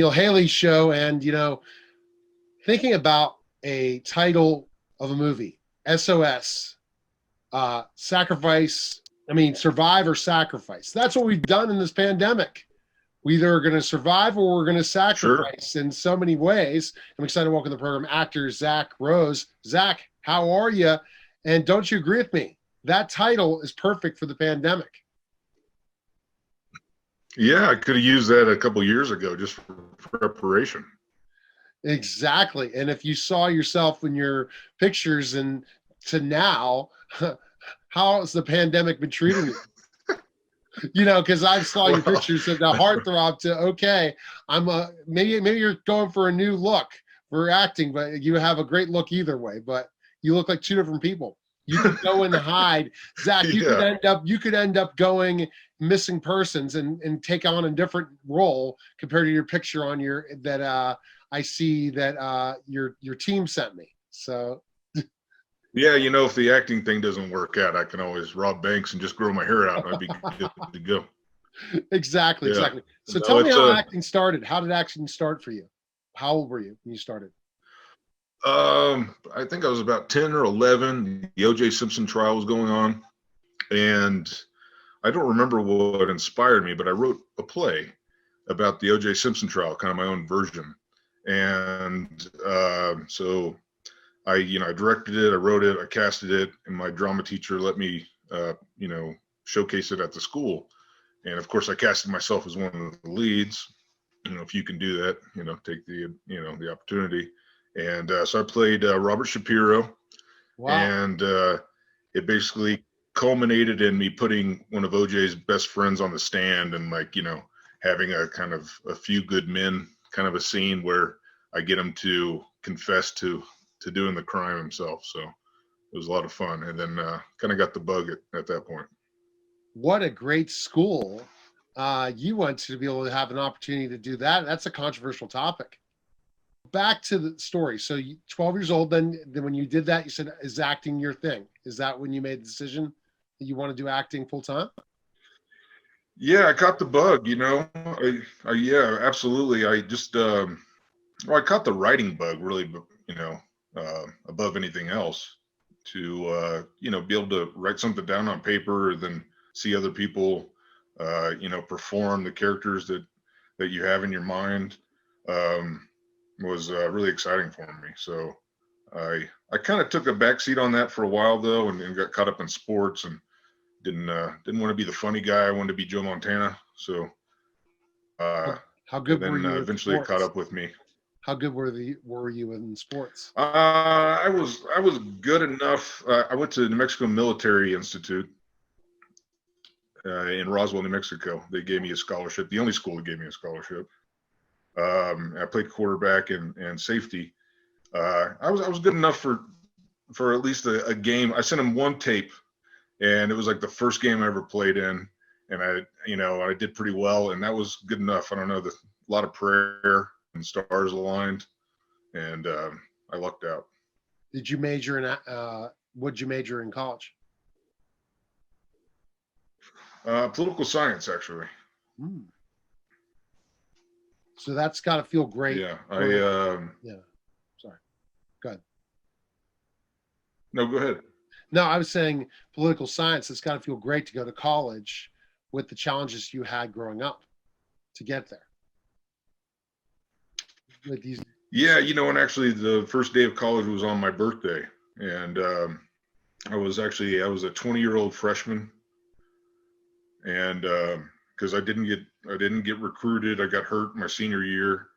Bill Haley Show. And, thinking about a title of a movie, SOS, survive or sacrifice. That's what we've done in this pandemic. We either are going to survive or we're going to sacrifice in so many ways. I'm excited to welcome to the program actor Zach Rose. Zach, how are you? And don't you agree with me? That title is perfect for the pandemic. Yeah, I could have used that a couple years ago just for preparation. Exactly. And if you saw yourself in your pictures and to now, how has the pandemic been treating you? Because I saw your pictures of the heartthrob to, okay, maybe you're going for a new look for acting, but you have a great look either way, but you look like two different people. You could go and hide. Zach, you could end up going missing persons and take on a different role compared to your picture on I see that your team sent me. So yeah, if the acting thing doesn't work out, I can always rob banks and just grow my hair out. I'd be good to go. Exactly. So tell me how acting started. How did acting start for you? How old were you when you started? I think I was about 10 or 11. The O.J. Simpson trial was going on, and I don't remember what inspired me, but I wrote a play about the O.J. Simpson trial, kind of my own version. And so I directed it, I wrote it, I casted it, and my drama teacher let me, showcase it at the school. And of course, I casted myself as one of the leads. If you can do that, take the opportunity. And so I played Robert Shapiro. Wow. And it basically culminated in me putting one of OJ's best friends on the stand and having a kind of a Few Good Men kind of a scene where I get him to confess to doing the crime himself. So it was a lot of fun. And then kind of got the bug at that point. What a great school you went to be able to have an opportunity to do that. That's a controversial topic. Back to the story. So 12 years old, then when you did that, you said, is acting your thing? Is that when you made the decision that you want to do acting full time? Yeah, I caught the bug, yeah, absolutely. I just, I caught the writing bug really, above anything else to, be able to write something down on paper and then see other people, perform the characters that you have in your mind. Was really exciting for me. So I kind of took a backseat on that for a while though, and got caught up in sports and didn't want to be the funny guy. I wanted to be Joe Montana. So how good were you? Eventually it caught up with me. How good were you in sports? I was good enough. I went to New Mexico Military Institute in Roswell, New Mexico. They gave me a scholarship. The only school that gave me a scholarship. I played quarterback and safety. I was good enough for at least a game. I sent him one tape, and it was like the first game I ever played in, and I did pretty well, and that was good enough. I don't know, a lot of prayer and stars aligned, and I lucked out. Did you major in? What'd you major in college? Political science, actually. So that's got to feel great. Yeah, yeah. Sorry. Go ahead. No, go ahead. No, I was saying political science. It's got to feel great to go to college with the challenges you had growing up to get there. With these. Yeah, and actually the first day of college was on my birthday, and I was a 20-year-old freshman, and because I didn't get recruited. I got hurt my senior year,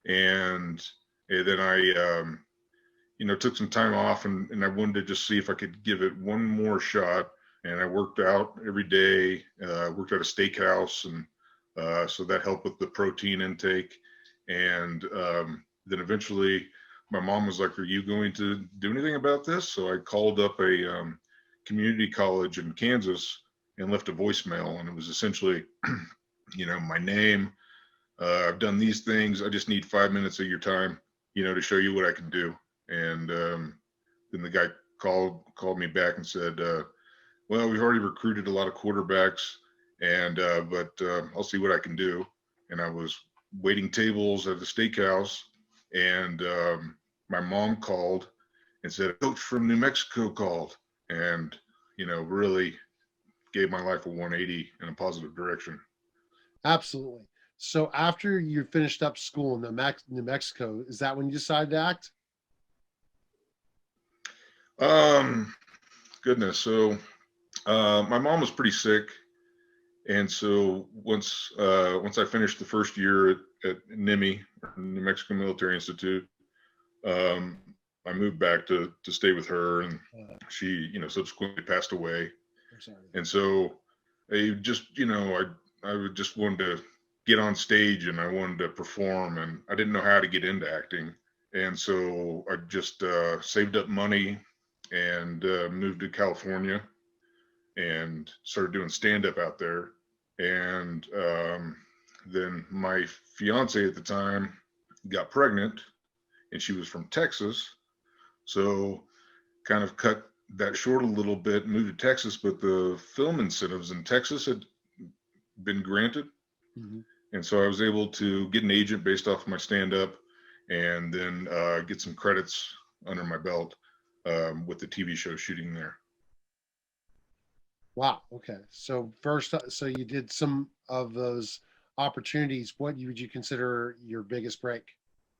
and then I took some time off, and I wanted to just see if I could give it one more shot. And I worked out every day. Worked at a steakhouse, and so that helped with the protein intake. And then eventually, my mom was like, "Are you going to do anything about this?" So I called up a community college in Kansas and left a voicemail, and it was essentially, my name. I've done these things. I just need 5 minutes of your time, to show you what I can do. And then the guy called me back and said, "Well, we've already recruited a lot of quarterbacks, and but I'll see what I can do." And I was waiting tables at the steakhouse, and my mom called and said a coach from New Mexico called, and really gave my life a 180 in a positive direction. Absolutely. So after you finished up school in New Mexico, is that when you decided to act? Goodness. So my mom was pretty sick, and so once I finished the first year at NIMI, New Mexico Military Institute, I moved back to stay with her, and she subsequently passed away. I'm sorry. And so I just I would just wanted to get on stage, and I wanted to perform, and I didn't know how to get into acting. And so I just saved up money and moved to California and started doing stand up out there. And then my fiance at the time got pregnant, and she was from Texas. So kind of cut that short a little bit, moved to Texas, but the film incentives in Texas had been granted. Mm-hmm. And so I was able to get an agent based off my stand up, and then get some credits under my belt with the TV show shooting there. Wow. Okay. So first, so you did some of those opportunities. What would you consider your biggest break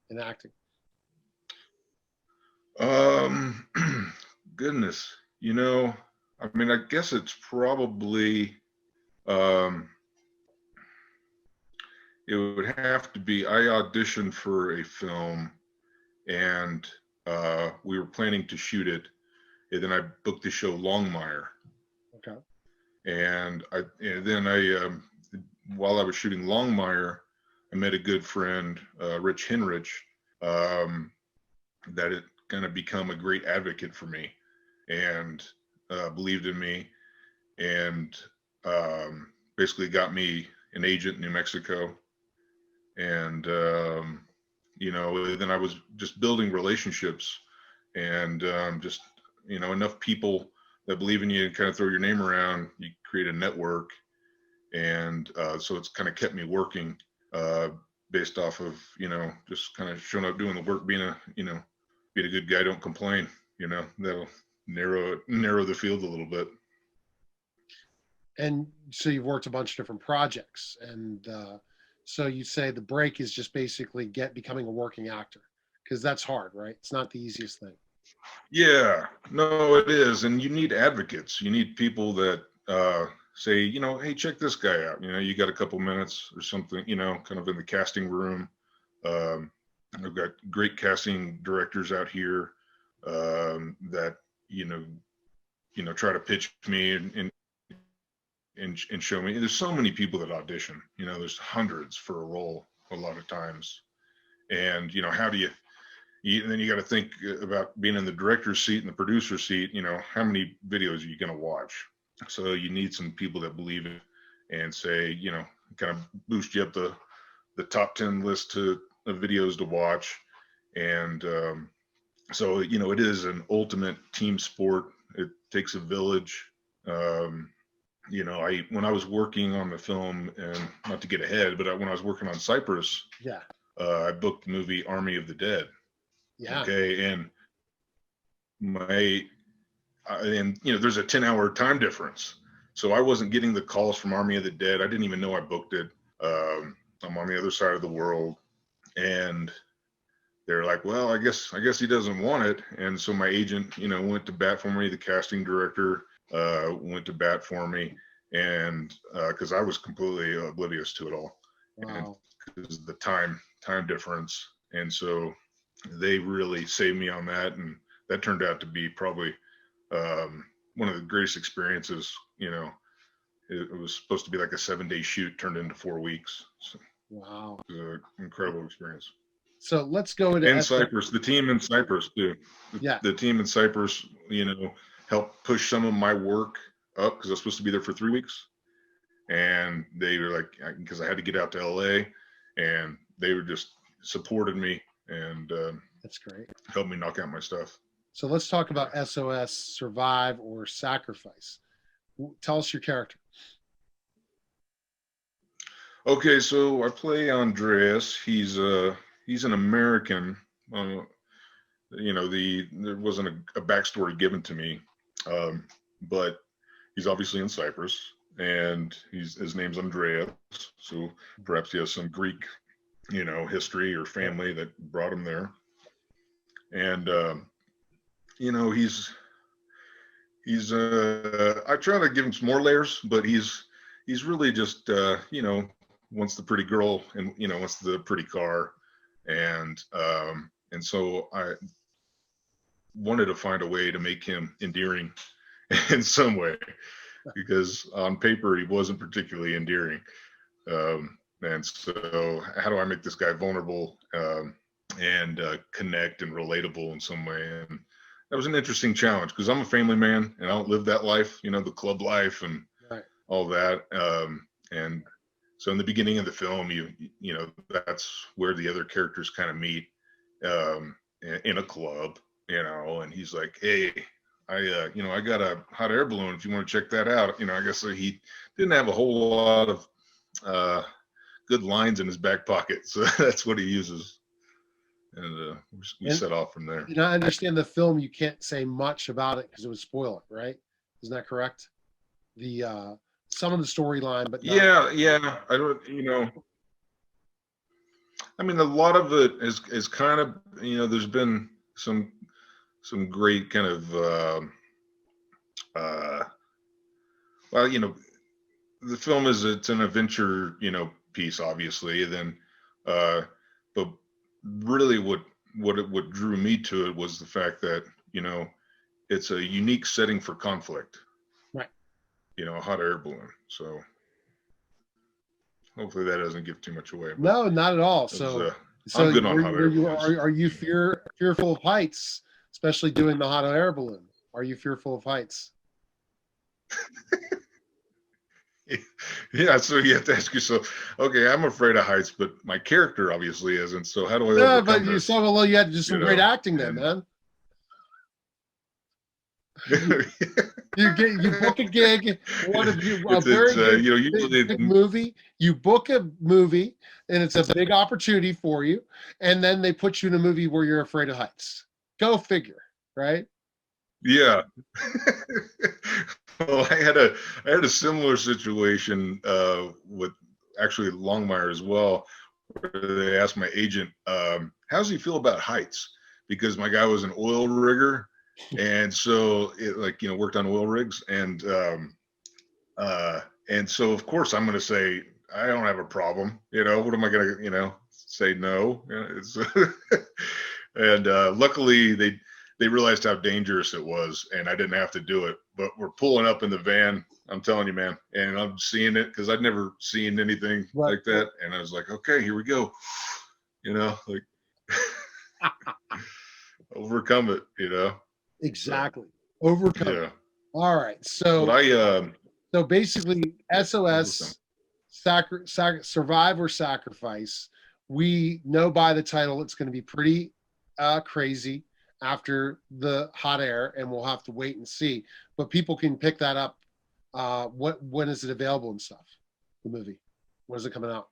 in acting? Goodness, I mean, I guess it's probably, it would have to be, I auditioned for a film, and we were planning to shoot it, and then I booked the show Longmire. Okay. And then I while I was shooting Longmire, I met a good friend, Rich Henrich, that had kind of become a great advocate for me, and believed in me, and basically got me an agent in New Mexico. And then I was just building relationships, and just enough people that believe in you and kind of throw your name around, you create a network. And so it's kind of kept me working based off of just kind of showing up, doing the work, being a good guy, don't complain. That'll narrow the field a little bit. And so you've worked a bunch of different projects, and so you say the break is just basically becoming a working actor, because that's hard, right? It's not the easiest thing. Yeah, no, it is. And you need advocates. You need people that say, hey, check this guy out. You got a couple minutes or something, kind of in the casting room. I've got great casting directors out here that, try to pitch me and show me. There's so many people that audition, there's hundreds for a role a lot of times. And, how do and then you got to think about being in the director's seat and the producer's seat, how many videos are you going to watch? So you need some people that believe it and say, kind of boost you up the top 10 list of videos to watch. And so, it is an ultimate team sport. It takes a village. When I was working on the film, and not to get ahead, but when I was working on Cyprus, Yeah. I booked the movie Army of the Dead. Yeah. Okay. And there's a 10-hour time difference. So I wasn't getting the calls from Army of the Dead. I didn't even know I booked it. I'm on the other side of the world. And they're like, well, I guess he doesn't want it. And so my agent, went to bat for me. The casting director went to bat for me. And because I was completely oblivious to it all. Wow. Because of the time difference. And so they really saved me on that. And that turned out to be probably one of the greatest experiences. It was supposed to be like a 7-day shoot, turned into 4 weeks. So wow. it was an incredible experience. So let's go into Cyprus, the team in Cyprus too. The team in Cyprus, helped push some of my work up, because I was supposed to be there for 3 weeks. And they were like, because I had to get out to LA, and they were just supported me and that's great. Helped me knock out my stuff. So let's talk about SOS, Survive or Sacrifice. Tell us your character. Okay, so I play Andreas. He's an American. Uh, there wasn't a backstory given to me, um, but he's obviously in Cyprus, and his name's Andreas. So perhaps he has some Greek, history or family that brought him there. And you know, he's I try to give him some more layers, but he's really just wants the pretty girl and wants the pretty car, and so I wanted to find a way to make him endearing in some way, because on paper he wasn't particularly endearing. And so how do I make this guy vulnerable, and connect and relatable in some way? And that was an interesting challenge, because I'm a family man and I don't live that life, the club life and Right. all that. And so in the beginning of the film, that's where the other characters kind of meet, in a club, and he's like, hey, I got a hot air balloon if you want to check that out. I guess he didn't have a whole lot of good lines in his back pocket, so that's what he uses. And we set off from there. I understand the film, you can't say much about it because it would spoil it, right? Isn't that correct? The some of the storyline, but not. Yeah. I don't, I mean, a lot of it is kind of, there's been some great kind of, well, the film it's an adventure, piece, obviously. Then, but really what drew me to it was the fact that, it's a unique setting for conflict. Right. A hot air balloon. So hopefully that doesn't give too much away. No, not at all. So I'm good on hot air balloons. Are you fearful of heights, especially doing the hot air balloon? Are you fearful of heights? Yeah, so you have to ask yourself, okay, I'm afraid of heights, but my character obviously isn't. So how do I overcome but you this? saw, well, you had to do some great acting then, man. You book a gig. What if you usually big movie? You book a movie, and it's a big opportunity for you, and then they put you in a movie where you're afraid of heights. Go figure, right? Yeah. Well, I had a similar situation with actually Longmire as well, where they asked my agent, how does he feel about heights? Because my guy was an oil rigger, and so it worked on oil rigs, and so of course I'm going to say I don't have a problem. What am I going to say no? And luckily they realized how dangerous it was, and I didn't have to do it. But we're pulling up in the van, I'm telling you, man, and I'm seeing it because I'd never seen anything like that, and I was like, okay, here we go. Overcome it. Exactly. Overcome. Yeah. All right. So so basically SOS, survive or sacrifice. We know by the title it's going to be pretty crazy after the hot air, and we'll have to wait and see. But people can pick that up. When is it available and stuff? The movie. When is it coming out?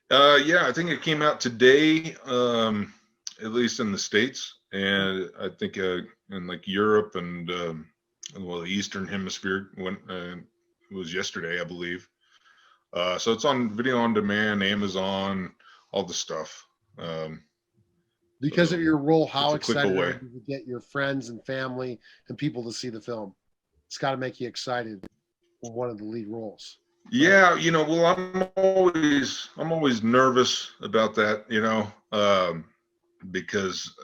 Yeah, I think it came out today, at least in the States, and I think in Europe and the Eastern Hemisphere it was yesterday, I believe. So it's on video on demand, Amazon, all the stuff. Because of your role, how it's a quick excited way. are you to get your friends and family and people to see the film? It's got to make you excited for one of the lead roles. Yeah, well, I'm always nervous about that, because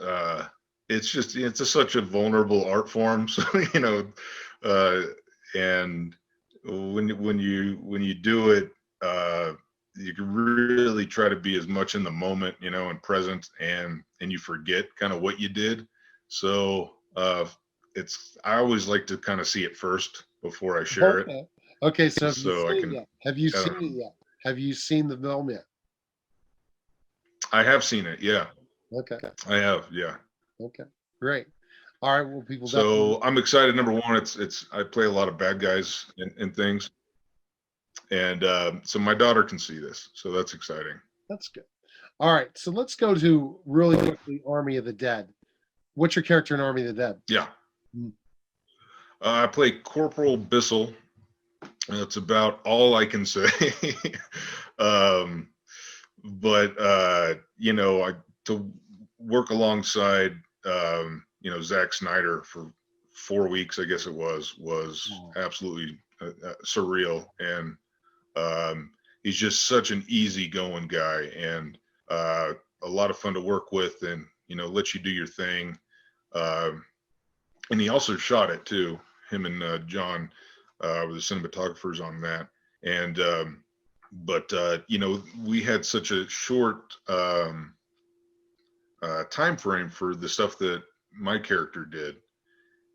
it's such a vulnerable art form. So and when you do it, you can really try to be as much in the moment, and present, and you forget kind of what you did. So I always like to kind of see it first before I share it. Okay, so have you seen it yet? Have you seen the film yet? I have seen it, yeah. Okay. I have, yeah. Okay, great. All right, well, people. So I'm excited. Number one, it's I play a lot of bad guys and things, And so my daughter can see this, so that's exciting. That's good. All right, so let's go to really quickly Army of the Dead. What's your character in Army of the Dead? Yeah. Mm. I play Corporal Bissell. That's about all I can say. um, but to work alongside Zack Snyder for 4 weeks, I guess it was absolutely surreal. And he's just such an easygoing guy, and a lot of fun to work with, and let you do your thing. And he also shot it too. Him and John were the cinematographers on that. And we had such a short time frame for the stuff that my character did,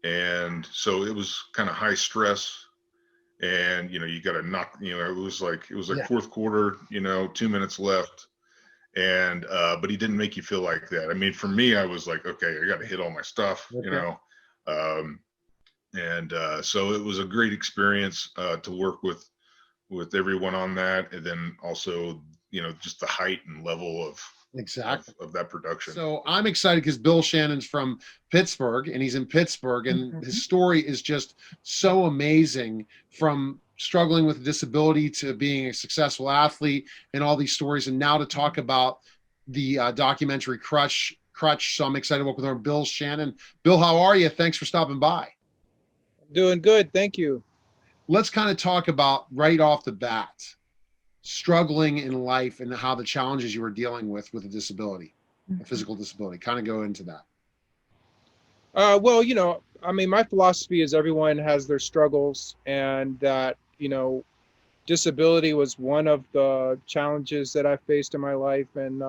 and so it was kind of high stress. And you got to knock. It was like Yeah. fourth quarter. 2 minutes left. And but he didn't make you feel like that. I mean, for me, I was like, okay, I got to hit all my stuff. Okay. So it was a great experience to work with everyone on that, and then also just the height and level of Exactly. of that production. So I'm excited because Bill Shannon's from Pittsburgh, and he's in Pittsburgh, and his story is just so amazing, from struggling with a disability to being a successful athlete, and all these stories, and now to talk about the documentary Crutch. So I'm excited to work with Bill Shannon. Bill, how are you? Thanks for stopping by. Doing good, thank you. Let's kind of talk about right off the bat, struggling in life and how the challenges you were dealing with a disability, a physical disability. Kind of go into that. Well, my philosophy is everyone has their struggles, and that, disability was one of the challenges that I faced in my life. And,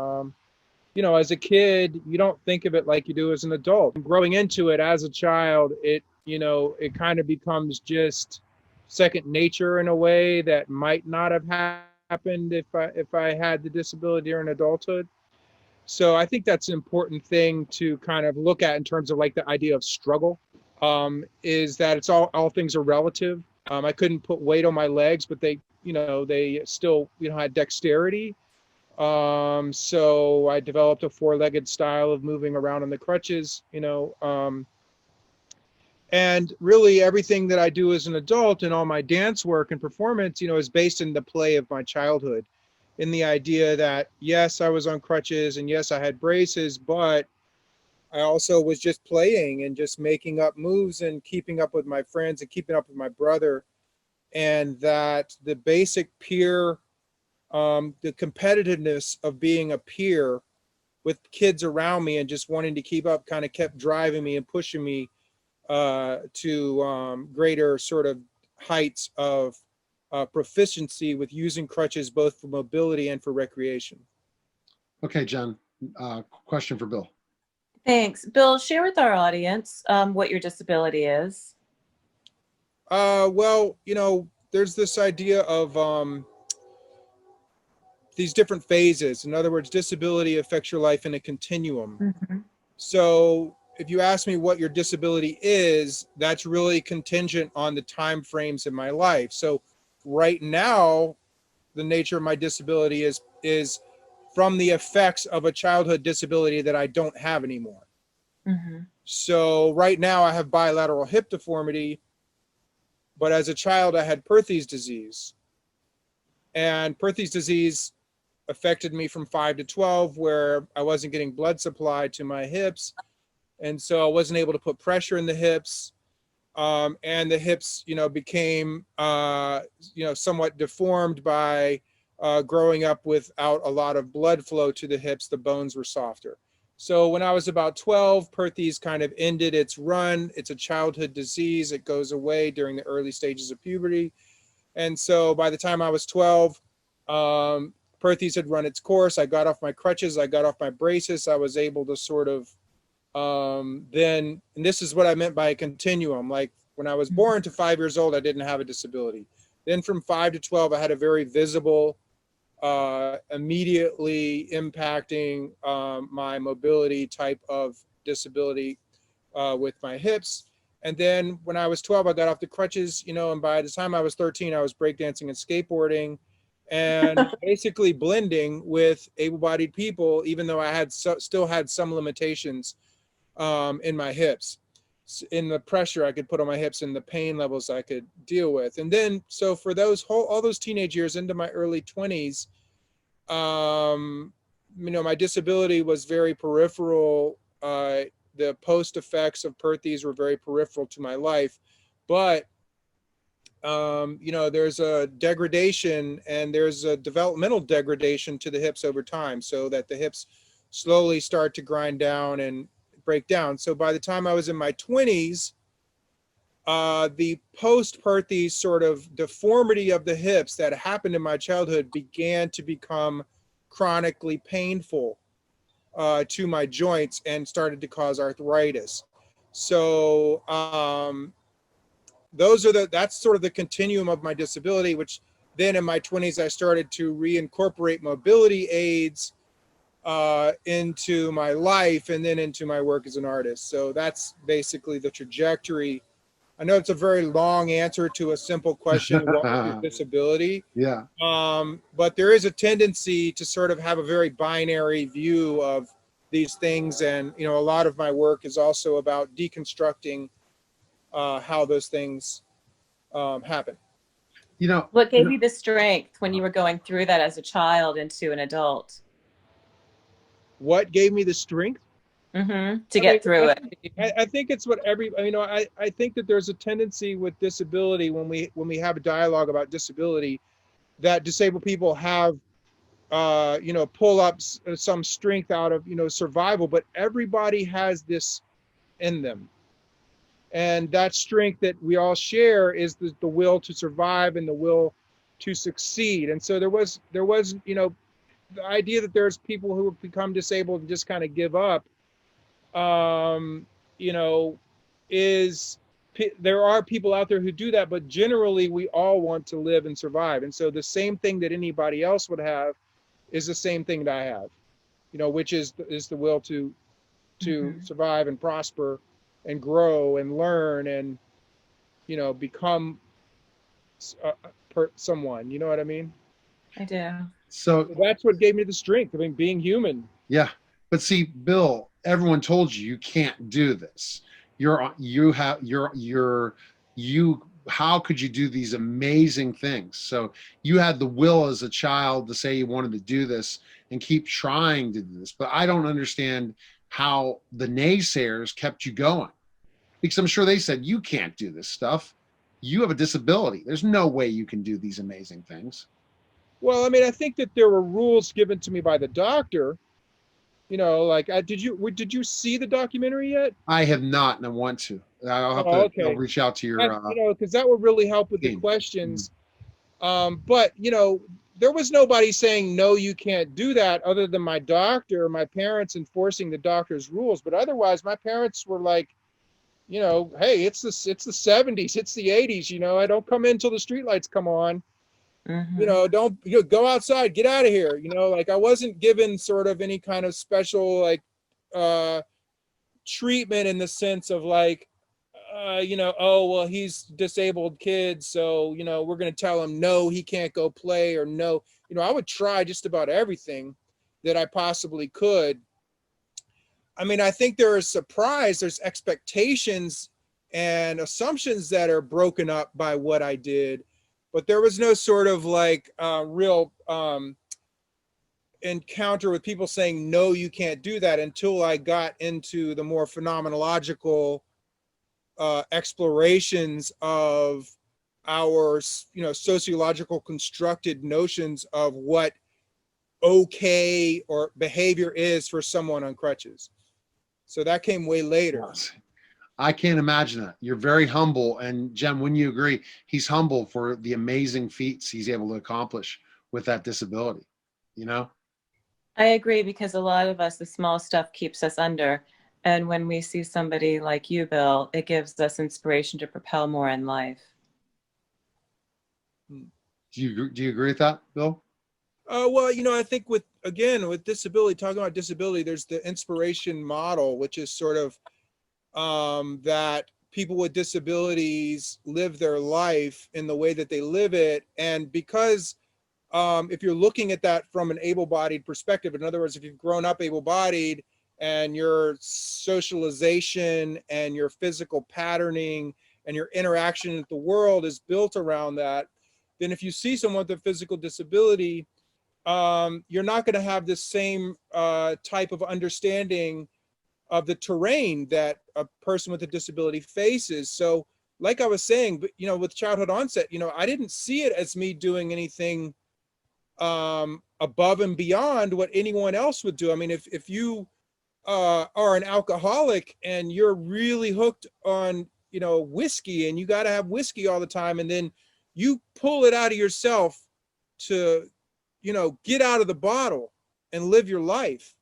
as a kid, you don't think of it like you do as an adult. Growing into it as a child, it kind of becomes just second nature in a way that might not have happened if I had the disability during adulthood. So I think that's an important thing to kind of look at in terms of like the idea of struggle, is that it's all things are relative. I couldn't put weight on my legs, but they still, had dexterity. So I developed a four-legged style of moving around on the crutches, and really everything that I do as an adult and all my dance work and performance, is based in the play of my childhood, in the idea that, yes, I was on crutches and yes, I had braces, but I also was just playing and just making up moves and keeping up with my friends and keeping up with my brother. And that the basic peer, the competitiveness of being a peer with kids around me and just wanting to keep up kind of kept driving me and pushing me to greater sort of heights of proficiency with using crutches both for mobility and for recreation. Okay, Jen, question for Bill. Thanks. Bill, share with our audience what your disability is. Well, there's this idea of these different phases. In other words, disability affects your life in a continuum. Mm-hmm. So if you ask me what your disability is, that's really contingent on the time frames in my life. So right now, the nature of my disability is from the effects of a childhood disability that I don't have anymore. Mm-hmm. So right now I have bilateral hip deformity, but as a child I had Perthes disease. And Perthes disease affected me from 5 to 12, where I wasn't getting blood supply to my hips. And so I wasn't able to put pressure in the hips. And the hips, became, somewhat deformed by growing up without a lot of blood flow to the hips. The bones were softer. So when I was about 12, Perthes kind of ended its run. It's a childhood disease. It goes away during the early stages of puberty. And so by the time I was 12, Perthes had run its course. I got off my crutches. I got off my braces. I was able to sort of then, and this is what I meant by a continuum. Like when I was born to 5 years old, I didn't have a disability. Then from 5 to 12, I had a very visible, immediately impacting my mobility type of disability with my hips. And then when I was 12, I got off the crutches, you know, and by the time I was 13, I was breakdancing and skateboarding and basically blending with able-bodied people, even though I had still had some limitations in my hips, in the pressure I could put on my hips and the pain levels I could deal with. And then, so for all those teenage years into my early 20s, you know, my disability was very peripheral. The post effects of Perthes were very peripheral to my life, but you know, there's a degradation and there's a developmental degradation to the hips over time, so that the hips slowly start to grind down and break down. So by the time I was in my 20s, the post-Perthes sort of deformity of the hips that happened in my childhood began to become chronically painful to my joints and started to cause arthritis. So that's sort of the continuum of my disability, which then in my 20s, I started to reincorporate mobility aids into my life and then into my work as an artist. So that's basically the trajectory. I know it's a very long answer to a simple question, what is your disability? Yeah. But there is a tendency to sort of have a very binary view of these things. And, you know, a lot of my work is also about deconstructing how those things happen. You know, What gave you the strength when you were going through that as a child into an adult? What gave me the strength? To get through it. I think it's what I think that there's a tendency with disability when we have a dialogue about disability, that disabled people have, you know, pull up some strength out of, you know, survival, but everybody has this in them. And that strength that we all share is the will to survive and the will to succeed. And so there was, you know, the idea that there's people who have become disabled and just kind of give up, you know, there are people out there who do that, but generally we all want to live and survive. And so the same thing that anybody else would have is the same thing that I have, you know, which is the will to survive and prosper and grow and learn and, you know, become someone, you know what I mean? I do. So that's what gave me the strength. I mean, being human. Yeah. But see, Bill, everyone told you can't do this. How could you do these amazing things? So you had the will as a child to say you wanted to do this and keep trying to do this. But I don't understand how the naysayers kept you going, because I'm sure they said, you can't do this stuff. You have a disability. There's no way you can do these amazing things. Well, I mean, I think that there were rules given to me by the doctor. You know, like, did you see the documentary yet? I have not, and I want to. I'll have I'll reach out to your. You know, because that would really help with the questions. But you know, there was nobody saying no, you can't do that, other than my doctor, my parents enforcing the doctor's rules. But otherwise, my parents were like, you know, hey, it's the 70s, it's the 80s. You know, I don't come in till the streetlights come on. You know, don't go outside, get out of here. You know, like I wasn't given sort of any kind of special like treatment in the sense of like, you know, oh, well, he's disabled kid, so, you know, we're going to tell him, no, he can't go play, or no, you know, I would try just about everything that I possibly could. I mean, I think there's expectations and assumptions that are broken up by what I did. But there was no sort of like real encounter with people saying, no, you can't do that, until I got into the more phenomenological explorations of our, you know, sociological constructed notions of what okay or behavior is for someone on crutches. So that came way later. I can't imagine that. You're very humble. And Jem, wouldn't you agree? He's humble for the amazing feats he's able to accomplish with that disability, you know? I agree, because a lot of us, the small stuff keeps us under. And when we see somebody like you, Bill, it gives us inspiration to propel more in life. Do you agree with that, Bill? Well, you know, I think with disability, talking about disability, there's the inspiration model, which is sort of that people with disabilities live their life in the way that they live it. And because if you're looking at that from an able-bodied perspective, in other words, if you've grown up able-bodied and your socialization and your physical patterning and your interaction with the world is built around that, then if you see someone with a physical disability, you're not going to have the same type of understanding of the terrain that a person with a disability faces. So like I was saying, but you know, with childhood onset, you know, I didn't see it as me doing anything above and beyond what anyone else would do. I mean, if you are an alcoholic and you're really hooked on, you know, whiskey, and you got to have whiskey all the time, and then you pull it out of yourself to, you know, get out of the bottle and live your life,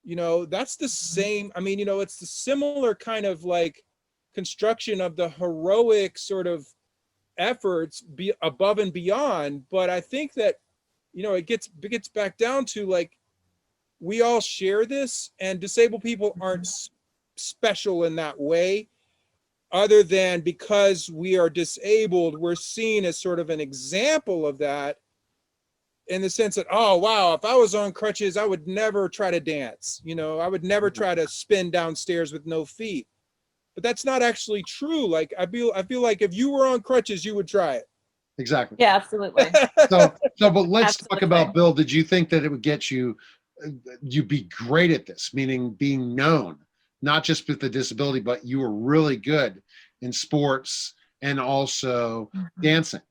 you know, that's the same. I mean, you know, it's the similar kind of like construction of the heroic sort of efforts be above and beyond. But I think that, you know, it gets back down to like, we all share this, and disabled people aren't special in that way, other than because we are disabled, we're seen as sort of an example of that, in the sense that, oh, wow, if I was on crutches, I would never try to dance. You know, I would never try to spin downstairs with no feet. But that's not actually true. Like, I feel like if you were on crutches, you would try it. Exactly. Yeah, absolutely. So, but let's talk Absolutely. about, Bill, did you think that it would get you, you'd be great at this, meaning being known, not just with the disability, but you were really good in sports and also dancing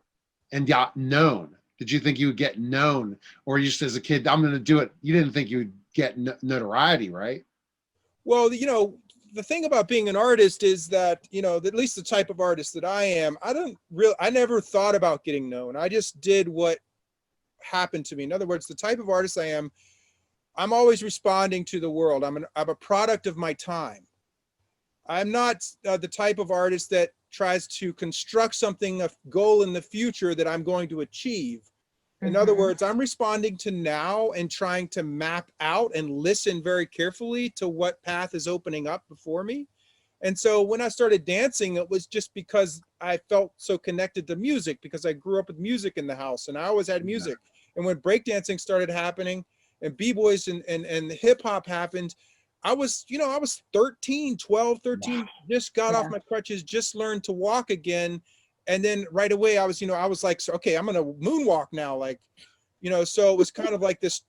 and got known? Did you think you would get known, or you just as a kid, I'm going to do it? You didn't think you would get notoriety, right? Well, you know, the thing about being an artist is that, you know, at least the type of artist that I am, I never thought about getting known. I just did what happened to me. In other words, the type of artist I am, I'm always responding to the world. I'm a product of my time. I'm not the type of artist that tries to construct something, a goal in the future that I'm going to achieve. In other words, I'm responding to now and trying to map out and listen very carefully to what path is opening up before me. And so when I started dancing, it was just because I felt so connected to music, because I grew up with music in the house and I always had music. And when breakdancing started happening and b-boys and hip hop happened, I was 12, 13, just got off my crutches, just learned to walk again. And then right away I was like, so, okay, I'm going to moonwalk now. Like, you know, so it was kind of like this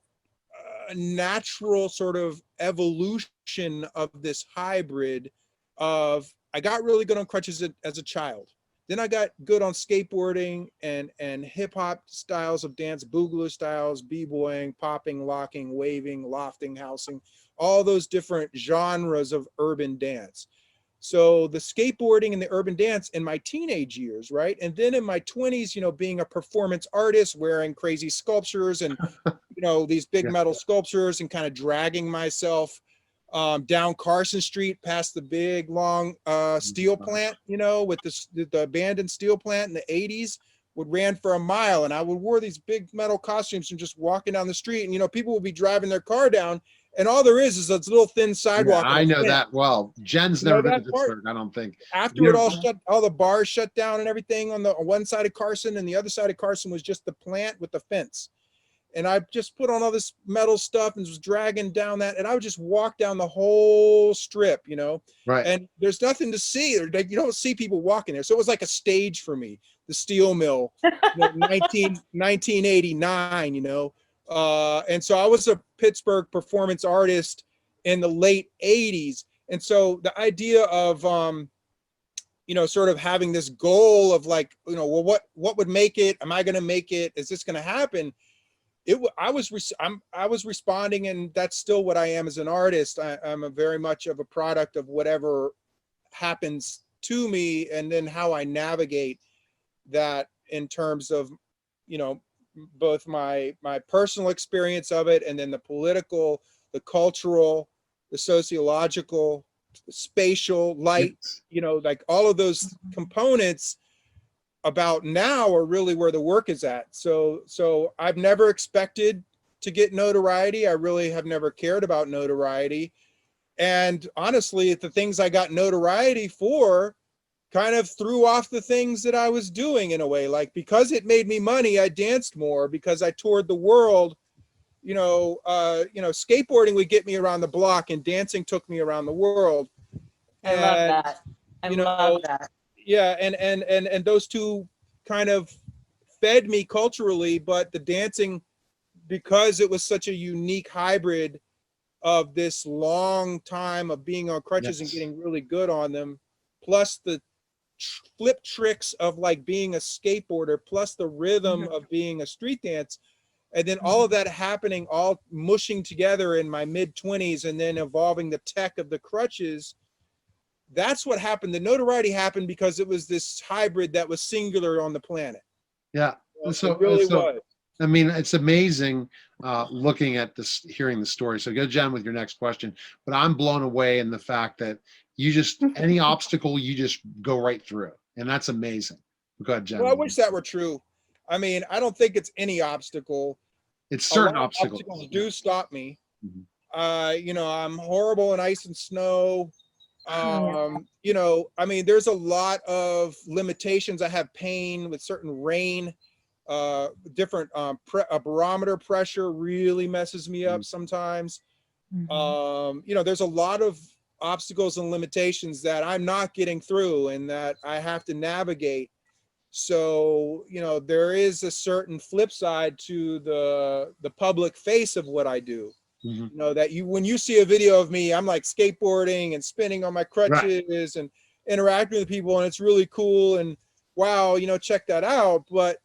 natural sort of evolution of this hybrid of, I got really good on crutches as a child. Then I got good on skateboarding and hip hop styles of dance, boogaloo styles, b-boying, popping, locking, waving, lofting, housing, all those different genres of urban dance. So the skateboarding and the urban dance in my teenage years, right? And then in my 20s, you know, being a performance artist, wearing crazy sculptures and, you know, these big metal sculptures, and kind of dragging myself down Carson Street past the big long steel plant, you know, with the abandoned steel plant in the 80s, ran for a mile. And I would wear these big metal costumes and just walking down the street. And, you know, people would be driving their car down, and all there is this little thin sidewalk. Yeah, I know that well. Jen's never been to Pittsburgh, I don't think. After it all the bars shut down and everything on one side of Carson, and the other side of Carson was just the plant with the fence. And I just put on all this metal stuff and was dragging down that, and I would just walk down the whole strip, you know. Right. And there's nothing to see. You don't see people walking there. So it was like a stage for me, the steel mill, 1989, you know. And so I was a Pittsburgh performance artist in the late 80s. And so the idea of, you know, sort of having this goal of like, you know, well, what would make it? Am I going to make it? Is this going to happen? I was responding, and that's still what I am as an artist. I'm a very much of a product of whatever happens to me, and then how I navigate that in terms of, you know, both my personal experience of it, and then the political, the cultural, the sociological, the spatial, light, you know, like all of those components about now are really where the work is at. So I've never expected to get notoriety. I really have never cared about notoriety. And honestly, the things I got notoriety for kind of threw off the things that I was doing in a way. Like, because it made me money, I danced more. Because I toured the world, skateboarding would get me around the block, and dancing took me around the world. I love that. I you love know, that. yeah, and those two kind of fed me culturally, but the dancing, because it was such a unique hybrid of this long time of being on crutches and Yes. getting really good on them, plus the flip tricks of like being a skateboarder, plus the rhythm Mhm. of being a street dance, and then all of that happening, all mushing together in my mid-20s, and then evolving the tech of the crutches. That's what happened. The notoriety happened because it was this hybrid that was singular on the planet. Yeah. So, It really so was. I mean, it's amazing looking at this, hearing the story. So go, Jen, with your next question. But I'm blown away in the fact that you just, any obstacle, you just go right through. And that's amazing. Go ahead, Jen. Well, I wish that were true. I mean, I don't think it's any obstacle. It's A lot certain of obstacles. obstacles do stop me. Mhm. I'm horrible in ice and snow. I mean, there's a lot of limitations. I have pain with certain rain. Different barometer pressure really messes me up sometimes. There's a lot of obstacles and limitations that I'm not getting through and that I have to navigate. So, there is a certain flip side to the public face of what I do. Mhm. That when you see a video of me, I'm like skateboarding and spinning on my crutches and interacting with people, and it's really cool. And wow, check that out. But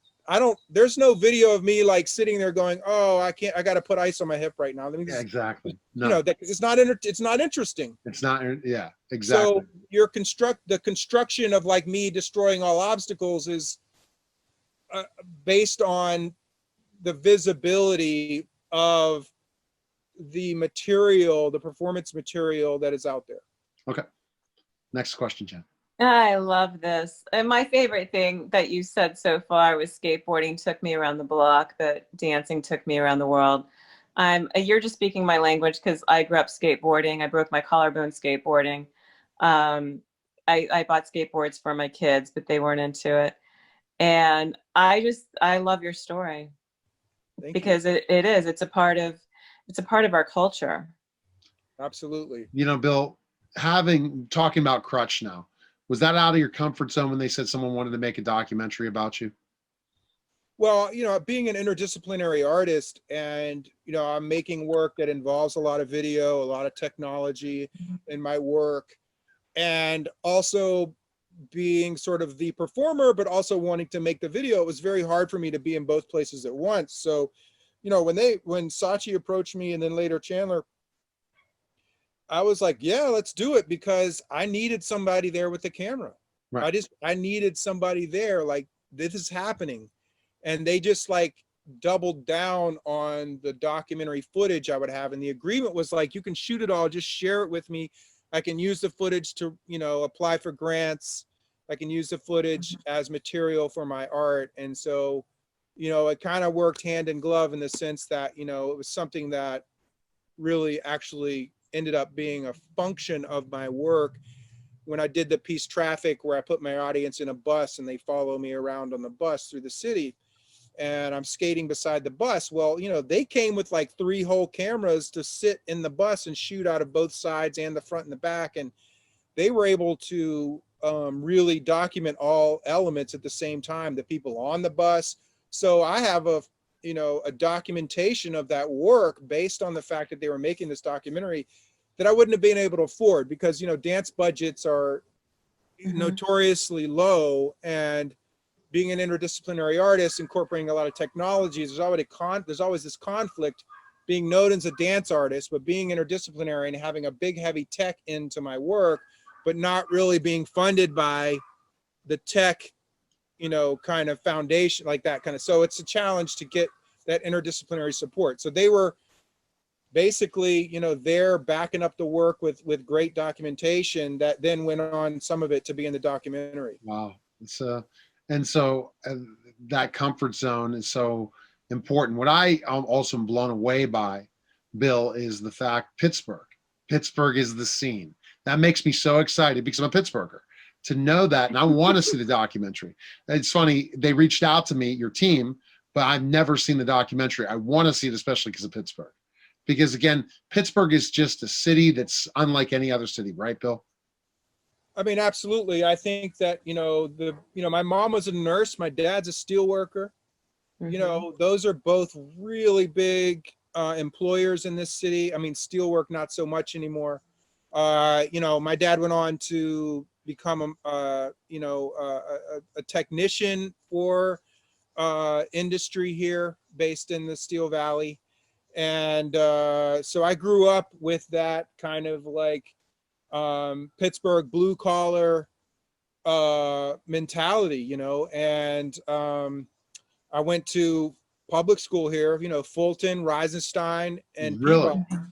there's no video of me like sitting there going, oh, I got to put ice on my hip right now. Let me Yeah, just, exactly. No, it's not interesting. it's not. Yeah, exactly. So the construction of like me destroying all obstacles is based on the visibility of the material, the performance material that is out there. Okay. Next question, Jen. I love this. And my favorite thing that you said so far was skateboarding took me around the block, but dancing took me around the world. You're just speaking my language because I grew up skateboarding. I broke my collarbone skateboarding. I bought skateboards for my kids, but they weren't into it. And I love your story because it's a part of our culture. Absolutely. Bill, talking about crutch now, was that out of your comfort zone when they said someone wanted to make a documentary about you? Well, being an interdisciplinary artist and, I'm making work that involves a lot of video, a lot of technology in my work, and also being sort of the performer, but also wanting to make the video, it was very hard for me to be in both places at once. So, when Saatchi approached me and then later Chandler, I was like, yeah, let's do it, because I needed somebody there with the camera. Right. I needed somebody there, like, this is happening. And they just like doubled down on the documentary footage I would have. And the agreement was like, you can shoot it all, just share it with me. I can use the footage to, apply for grants. I can use the footage as material for my art. And so, it kind of worked hand in glove in the sense that, it was something that really actually ended up being a function of my work. When I did the piece Traffic, where I put my audience in a bus and they follow me around on the bus through the city, and I'm skating beside the bus. Well, they came with like 3 whole cameras to sit in the bus and shoot out of both sides and the front and the back. And they were able to really document all elements at the same time, the people on the bus. So I have a documentation of that work based on the fact that they were making this documentary that I wouldn't have been able to afford, because, dance budgets are notoriously low, and being an interdisciplinary artist, incorporating a lot of technologies, there's always this conflict, being known as a dance artist, but being interdisciplinary and having a big, heavy tech into my work, but not really being funded by the tech, kind of foundation like that kind of. So it's a challenge to get that interdisciplinary support. So they were basically, they're backing up the work with great documentation that then went on, some of it, to be in the documentary. Wow. And so that comfort zone is so important. What I am also blown away by, Bill, is the fact Pittsburgh is the scene. That makes me so excited because I'm a Pittsburgher. to know that. And I want to see the documentary. It's funny, they reached out to me, your team, but I've never seen the documentary. I want to see it, especially because of Pittsburgh. Because again, Pittsburgh is just a city that's unlike any other city, right, Bill? I mean, absolutely. I think that, my mom was a nurse, my dad's a steel worker. Those are both really big employers in this city. I mean, steelwork, not so much anymore. My dad went on to become a technician for industry here based in the Steel Valley. And so I grew up with that kind of like Pittsburgh blue collar mentality, and I went to public school here, Fulton, Reisenstein, and Really? Peabody.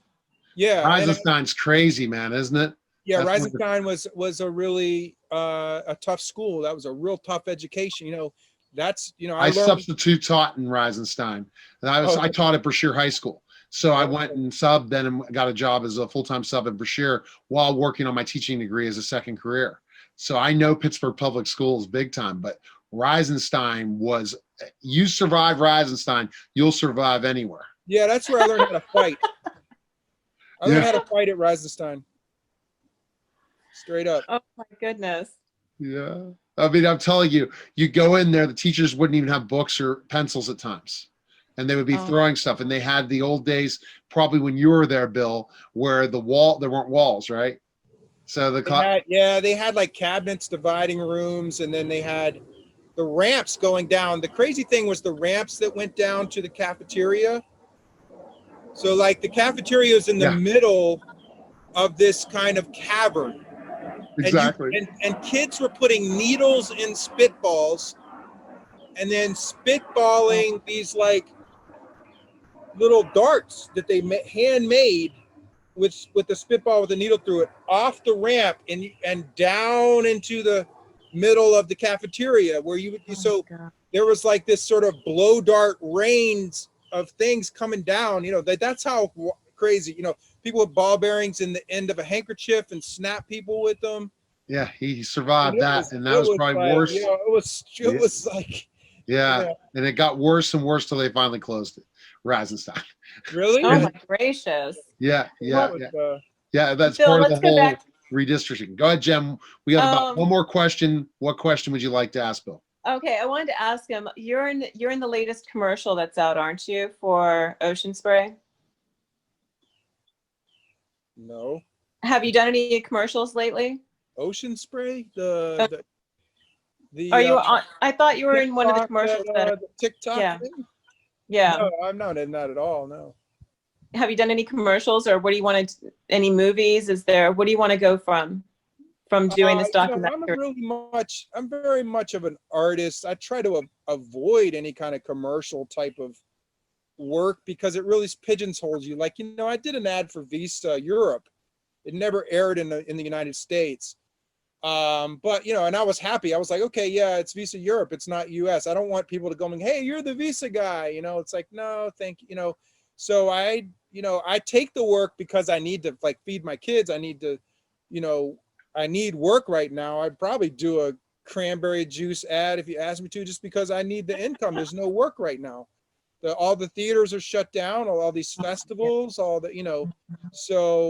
Yeah. Eisenstein's crazy, man, isn't it? Yeah, That's Reisenstein was a really a tough school. That was a real tough education. I learned. substitute taught in Reisenstein, and I taught at Brashear High School. So I went and subbed then and got a job as a full-time sub at Brashear while working on my teaching degree as a second career. So I know Pittsburgh public schools big time, but Reisenstein was, you survive Reisenstein, you'll survive anywhere. Yeah, that's where I learned how to fight. I learned how to fight at Reisenstein. Straight up. Oh my goodness. Yeah. I mean, I'm telling you, you go in there, the teachers wouldn't even have books or pencils at times. And they would be throwing stuff. And they had the old days, probably when you were there, Bill, where there weren't walls, right? So they had like cabinets dividing rooms, and then they had the ramps going down. The crazy thing was the ramps that went down to the cafeteria. So like the cafeteria is in the middle of this kind of cavern. Exactly. And kids were putting needles in spitballs and then spitballing these like little darts that they handmade with the spitball with a needle through it off the ramp and down into the middle of the cafeteria where there was like this sort of blow dart rains of things coming down. That's how crazy. People with ball bearings in the end of a handkerchief and snap people with them. Yeah, he survived that, and that was probably worse. It was like. Yeah, and it got worse and worse till they finally closed it. Reisenstein. Really? Oh my gracious. Yeah. That's Bill, part of the let's go whole back. redistricting. Go ahead, Jem. We got about one more question. What question would you like to ask, Bill? Okay, I wanted to ask him. You're in the latest commercial that's out, aren't you, for Ocean Spray? No. Have you done any commercials lately? Ocean Spray? Are you on? I thought you were in one of the commercials. The TikTok thing? Yeah. No, I'm not in that at all. No. Have you done any commercials, or what do you want to? Any movies? What do you want to go from doing this documentary? I'm very much of an artist. I try to avoid any kind of commercial type of work because it really pigeonholes you. Like, I did an ad for Visa Europe. It never aired in the United States. But and I was happy. I was like, okay, yeah, it's Visa Europe. It's not US. I don't want people to go and, hey, you're the Visa guy. It's like, no, thank you. So I take the work because I need to like feed my kids. I need to, I need work right now. I'd probably do a cranberry juice ad if you asked me to, just because I need the income. There's no work right now. All the theaters are shut down, all these festivals, so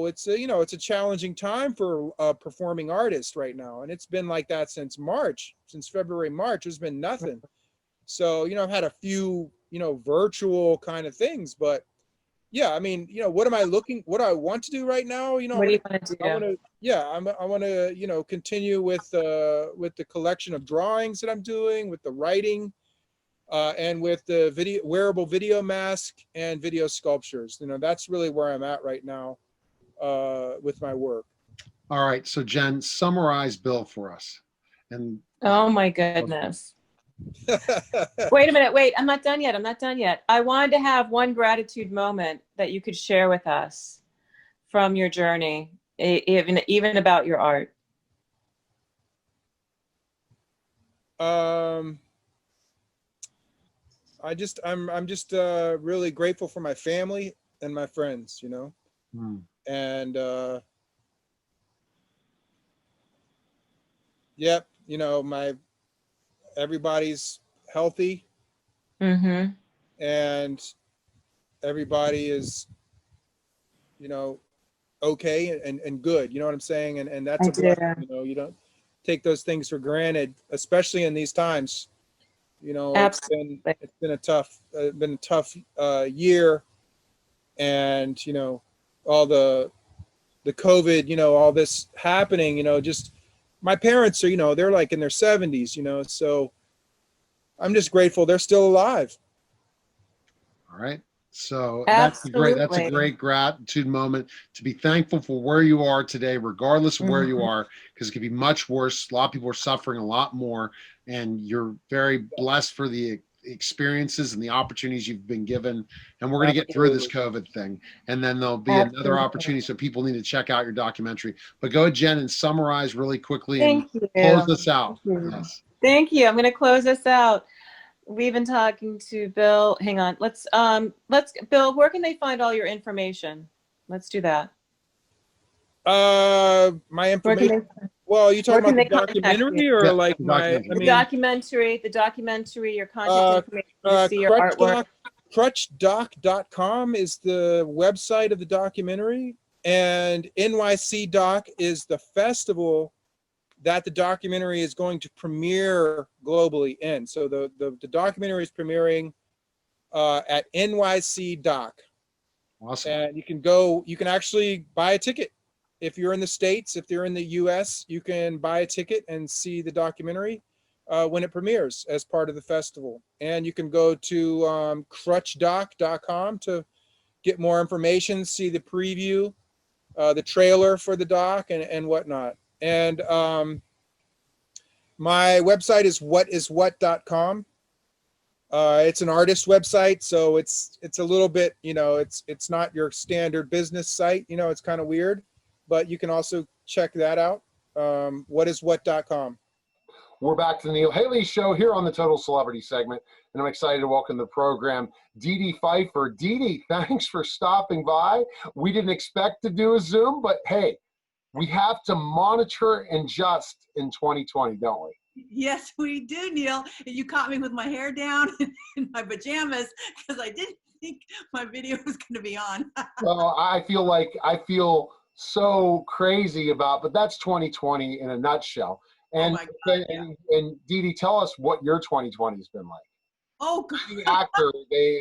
it's a challenging time for a performing artist right now. And it's been like that since February, March, there's been nothing. So, I've had a few, virtual kind of things, but yeah, I mean, what do I want to do right now? What do you want to do? I want to, continue with the collection of drawings that I'm doing, with the writing, and with the wearable video mask and video sculptures. That's really where I'm at right now with my work. All right. So Jen, summarize Bill for us. And oh my goodness. Wait a minute. Wait, I'm not done yet. I wanted to have one gratitude moment that you could share with us from your journey, even about your art. I'm just really grateful for my family and my friends, and Yep. You know, everybody's healthy Mm-hmm. and everybody is, you know, okay and good. You know what I'm saying? And that's I a blessing. do. You know, you don't take those things for granted, especially in these times. You know, Absolutely. it's been a tough year, and you know, all the COVID, you know, all this happening. You know, just my parents are, you know, they're like in their 70s. You know, so I'm just grateful they're still alive. All right. So that's a Absolutely. great gratitude moment to be thankful for where you are today, regardless of where you Mhm. are, because it could be much worse. A lot of people are suffering a lot more, and you're very blessed for the experiences and the opportunities you've been given. And we're going to get through this Absolutely. COVID thing, and then there'll be another Absolutely. opportunity. So people need to check out your documentary. But go ahead, Jen, and summarize really quickly and Thank you. close this Thank out. you. Yes. Thank you. I'm going to close us out. We've been talking to Bill. Hang on. Bill, where can they find all your information? Let's do that. My Where can information. they Well, are you talking where can about the they contact you? documentary or Yeah. like The my? I documentary. mean, The documentary, your contact uh, information to see your Crutch artwork. Doc, crutchdoc.com is the website of the documentary, and NYC Doc is the festival that the documentary is going to premiere globally in. So the documentary is premiering at NYC Doc. Awesome. And you can actually buy a ticket. If you're in the States, if you're in the US, you can buy a ticket and see the documentary when it premieres as part of the festival. And you can go to crutchdoc.com to get more information, see the preview, the trailer for the doc, and whatnot. And my website is whatiswhat.com. It's an artist website, so it's a little bit, you know, it's not your standard business site. You know, it's kind of weird, but you can also check that out. Whatiswhat.com. We're back to the Neil Haley Show here on the Total Celebrity segment, and I'm excited to welcome to the program Dee Dee Pfeiffer. Dee Dee, thanks for stopping by. We didn't expect to do a Zoom, but hey, we have to monitor and adjust in 2020, don't we? Yes, we do, Neil. And you caught me with my hair down in my pajamas because I didn't think my video was going to be on. Well, I feel so crazy about, but that's 2020 in a nutshell. And Oh my God, yeah. and Dee Dee, tell us what your 2020 has been like. Oh, The actor,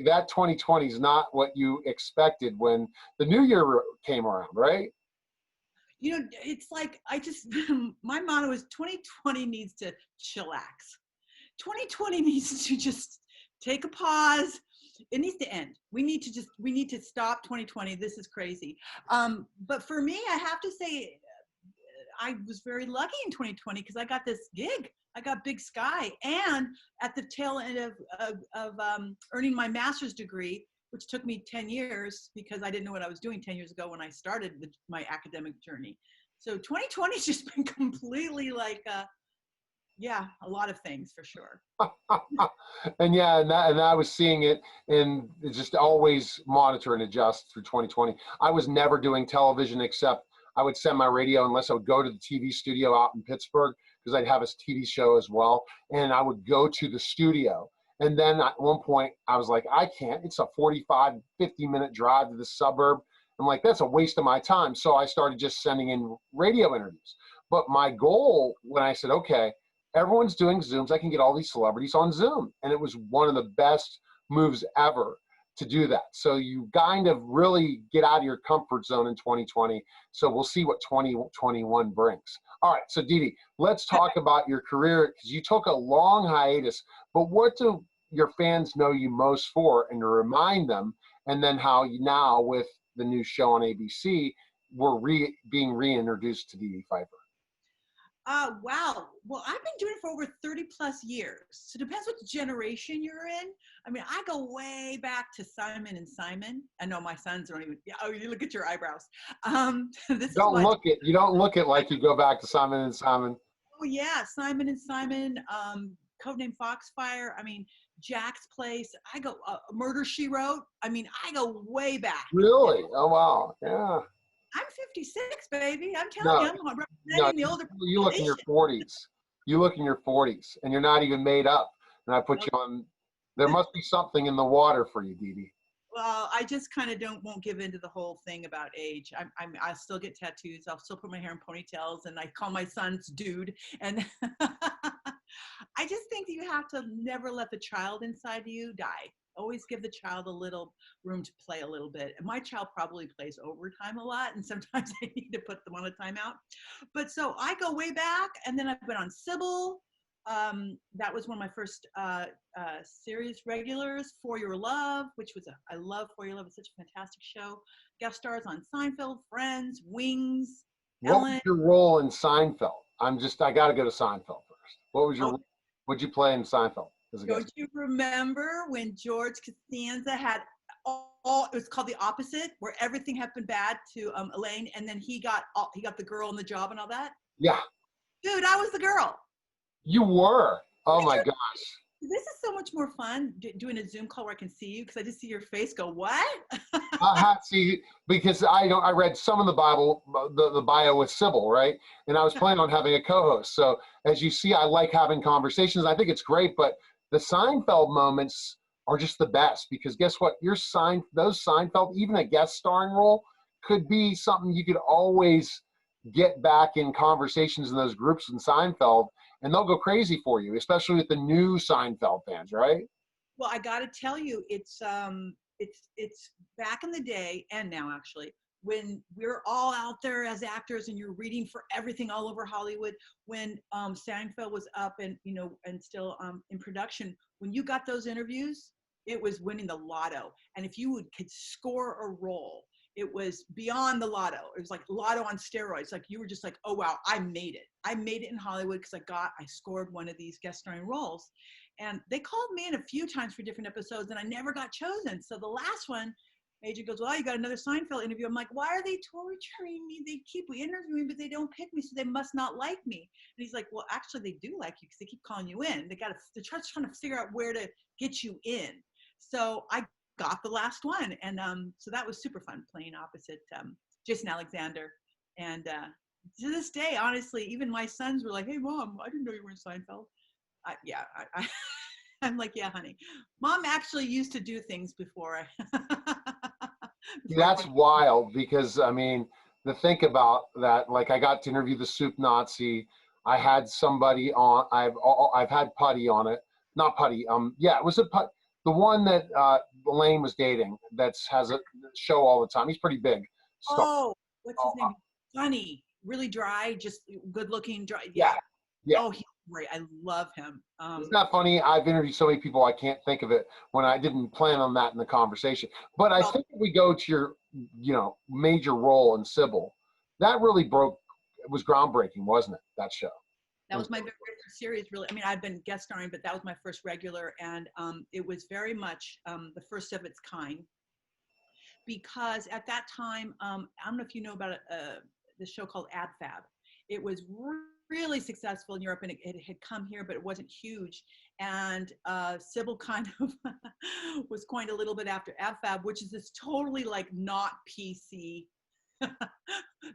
that 2020 is not what you expected when the new year came around, right? you know, it's like my motto is 2020 needs to chillax. 2020 needs to just take a pause. It needs to end. We need to stop 2020. This is crazy. But for me, I have to say, I was very lucky in 2020 because I got this gig. I got Big Sky, and at the tail end of earning my master's degree, which took me 10 years because I didn't know what I was doing 10 years ago when I started my academic journey. So 2020 has just been completely like, yeah, a lot of things for sure. And yeah, and I was seeing it, and just always monitor and adjust through 2020. I was never doing television except I would send my radio unless I would go to the TV studio out in Pittsburgh because I'd have a TV show as well, and I would go to the studio. And then at one point I was like, I can't. It's a 45, 50-minute drive to the suburb. I'm like, that's a waste of my time. So I started just sending in radio interviews. But my goal when I said, okay, everyone's doing Zooms, I can get all these celebrities on Zoom. And it was one of the best moves ever to do that. So you kind of really get out of your comfort zone in 2020. So we'll see what 2021 brings. All right, so Dee Dee, let's talk about your career because you took a long hiatus, but what do your fans know you most for, and to remind them, and then how you now with the new show on ABC, we're being reintroduced to Dee Dee Pfeiffer. Wow. Well, I've been doing it for over 30 plus years. So it depends what generation you're in. I mean, I go way back to Simon and Simon. I know my sons don't even, oh, you look at your eyebrows. This You don't look it like you go back to Simon and Simon. Oh yeah, Simon and Simon, Codename Foxfire. I mean, Jack's Place. I go Murder, She Wrote. I mean, I go way back. Really? Oh wow, yeah. I'm 56, baby. I'm telling you, I'm representing the older. You look in your 40s. you look in your 40s and you're not even made up. And I put you on. There must be something in the water for you, Dee Dee. Well, I just kind of won't give into the whole thing about age. I still get tattoos. I'll still put my hair in ponytails, and I call my sons dude. And I just think that you have to never let the child inside you die. Always give the child a little room to play a little bit. And my child probably plays overtime a lot, and sometimes I need to put them on a timeout. But so I go way back, and then I've been on Sybil. That was one of my first series regulars. For Your Love, which was I love For Your Love. It's such a fantastic show. Guest stars on Seinfeld, Friends, Wings, What Ellen. was your role in Seinfeld? I got to go to Seinfeld first. What'd you play in Seinfeld as a guest? Don't you remember when George Costanza had it was called The Opposite, where everything happened bad to Elaine, and then he got the girl on the job and all that? Yeah, Dude, I was the girl. you were. Oh my gosh. This is so much more fun doing a Zoom call where I can see you, because I just see your face go, what? See, because I read some of the Bible, the bio with Sybil, right? And I was planning on having a co-host. So as you see, I like having conversations. I think it's great, but the Seinfeld moments are just the best, because guess what? Those Seinfeld, even a guest starring role, could be something you could always get back in conversations in those groups in Seinfeld, and they'll go crazy for you, especially with the new Seinfeld fans, right? Well, I got to tell you, it's back in the day, and now actually, when we're all out there as actors and you're reading for everything all over Hollywood, when Seinfeld was up and still in production, when you got those interviews, it was winning the lotto. And if you could score a role, it was beyond the lotto. It was like lotto on steroids. Like you were just like, oh wow, I made it. I made it in Hollywood because I scored one of these guest starring roles. And they called me in a few times for different episodes, and I never got chosen. So the last one, agent goes, well, you got another Seinfeld interview. I'm like, why are they torturing me? They keep interviewing, but they don't pick me, so they must not like me. And he's like, well, actually, they do like you because they keep calling you in. They're trying to figure out where to get you in. So I got the last one, and so that was super fun playing opposite Jason Alexander. And to this day, honestly, even my sons were like, hey, Mom, I didn't know you were in Seinfeld. I'm like, yeah, honey. Mom actually used to do things before. That's wild, because I mean, to think about that, like I got to interview the Soup Nazi. I had somebody on. I've had Putty on it. Not Putty. It was the one that Elaine was dating. Has a show all the time. He's pretty big. Oh, what's his name? Funny, really dry, just good looking, dry. Yeah. Oh, he's great. I love him. It's not funny. I've interviewed so many people I can't think of it when I didn't plan on that in the conversation. But I think if we go to your, major role in Sybil, that really was groundbreaking, wasn't it? That show. That was my very first series, really. I mean, I've been guest starring, but that was my first regular, and it was very much the first of its kind. Because at that time, I don't know if you know about the show called AdFab. It was really successful in Europe, and it had come here, but it wasn't huge. And Sybil kind of was coined a little bit after AdFab, which is this totally like not PC.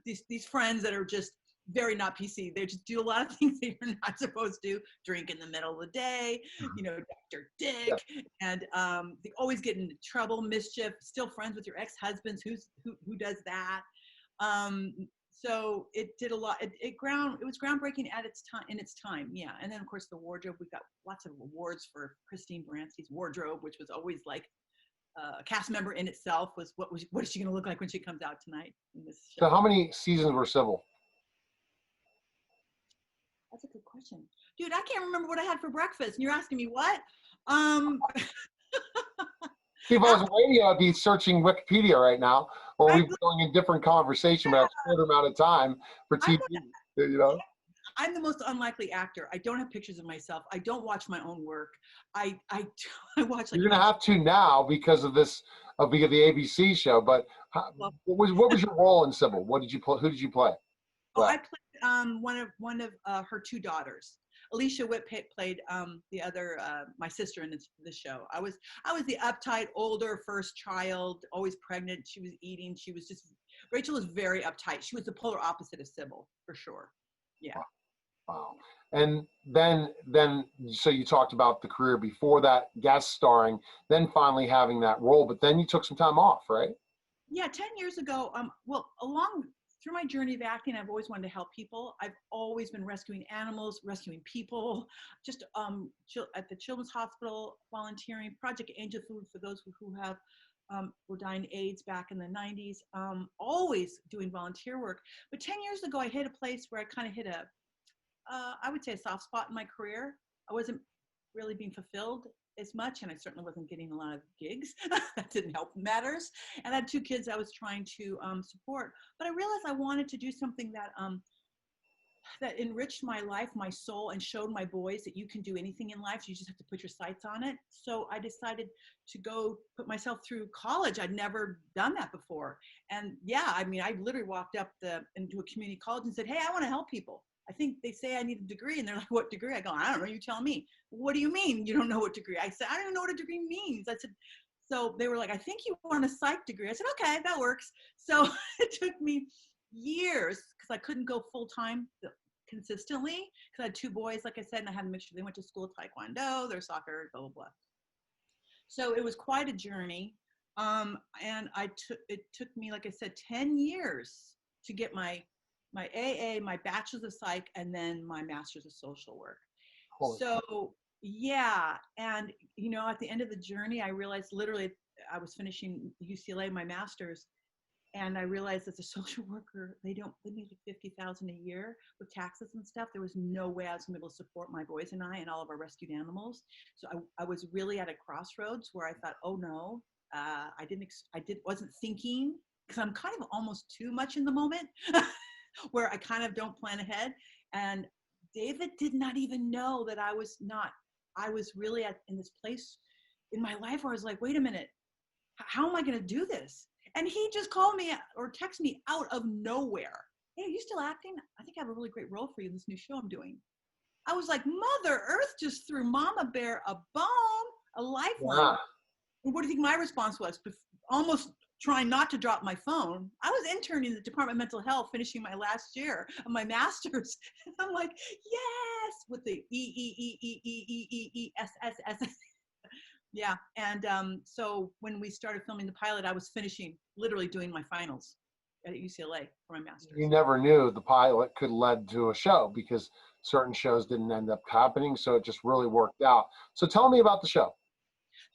these friends that are just very not PC. They just do a lot of things that you're not supposed to. Drink in the middle of the day, Dr. Dick, and they always get into trouble, mischief. Still friends with your ex-husbands. Who does that? So it did a lot. It was groundbreaking at its time. In its time, yeah. And then of course the wardrobe. We got lots of awards for Christine Baranski's wardrobe, which was always like a cast member in itself. What is she going to look like when she comes out tonight in this show? So how many seasons were Sybil? That's a good question. Dude, I can't remember what I had for breakfast. And you're asking me what? If I was on radio, I'd be searching Wikipedia right now, or we'd be going in different conversation about a short amount of time for TV, I'm the most unlikely actor. I don't have pictures of myself. I don't watch my own work. I watch like. You're gonna have to now because of this, because of the ABC show. But what was your role in Sybil? What did you play? Who did you play? Oh, I played one of her two daughters. Alicia Witt played the other, my sister in the show. I was the uptight, older first child, always pregnant. She was eating. She was just, Rachel was very uptight. She was the polar opposite of Sybil, for sure. Yeah. Wow. And then, so you talked about the career before that, guest starring, then finally having that role, but then you took some time off, right? Yeah, 10 years ago, well, along through my journey of acting, I've always wanted to help people. I've always been rescuing animals, rescuing people, just at the Children's Hospital, volunteering, Project Angel Food for those who have were dying AIDS back in the 90s, always doing volunteer work. But 10 years ago, I hit a place where I kind of hit I would say a soft spot in my career. I wasn't really being fulfilled as much, and I certainly wasn't getting a lot of gigs. That didn't help matters. And I had 2 kids I was trying to support. But I realized I wanted to do something that that enriched my life, my soul, and showed my boys that you can do anything in life. You just have to put your sights on it. So I decided to go put myself through college. I'd never done that before. And yeah, I mean, I literally walked up into a community college and said, hey, I want to help people. I think they say I need a degree, and they're like, what degree? I go, I don't know, you tell me. What do you mean you don't know what degree? I said, I don't even know what a degree means. I said, so they were like, I think you want a psych degree. I said, okay, that works. So it took me years because I couldn't go full time consistently because I had 2 boys, like I said, and I had to make sure they went to school, taekwondo, their soccer, blah, blah, blah. So it was quite a journey. And it took me, like I said, 10 years to get my AA, my bachelor's of psych, and then my master's of social work. Holy So yeah. And, you know, at the end of the journey, I realized literally I was finishing UCLA, my master's, and I realized as a social worker, they need $50,000 a year with taxes and stuff. There was no way I was gonna be able to support my boys and I and all of our rescued animals. So I was really at a crossroads where I thought, oh no, wasn't thinking, because I'm kind of almost too much in the moment where I kind of don't plan ahead. And David did not even know that I was really in this place in my life where I was like, wait a minute, how am I going to do this? And he just called me or texted me out of nowhere. Hey, are you still acting? I think I have a really great role for you in this new show I'm doing. I was like, Mother Earth just threw Mama Bear a bomb, a lifeline. wow. And what do you think my response was? Almost trying not to drop my phone. I was interning in the Department of Mental Health, finishing my last year of my master's. And I'm like, yes, with the EEEEEEESSS. Yeah. And so when we started filming the pilot, I was finishing, literally doing my finals at UCLA for my master's. You never knew the pilot could lead to a show because certain shows didn't end up happening. So it just really worked out. So tell me about the show.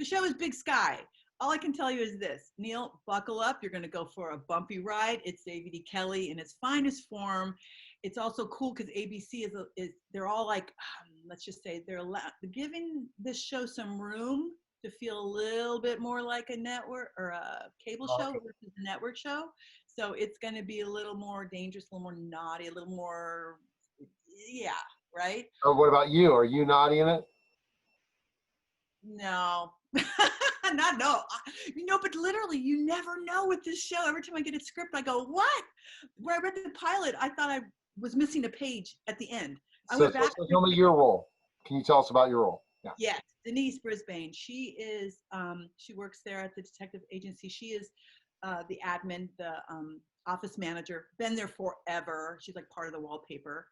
The show is Big Sky. All I can tell you is this, Neil, buckle up. You're going to go for a bumpy ride. It's David E. Kelley in its finest form. It's also cool because ABC they're all like, let's just say they're giving this show some room to feel a little bit more like a network or a cable show versus a network show. So it's going to be a little more dangerous, a little more naughty, a little more, yeah, right? What about you? Are you naughty in it? No. You know, but literally you never know with this show. Every time I get a script, I go, what? Where I read the pilot, I thought I was missing a page at the end. So tell me your role. Can you tell us about your role? Yeah. Yes, Denise Brisbane. She is, she works there at the detective agency. She is the admin, the office manager, been there forever. She's like part of the wallpaper.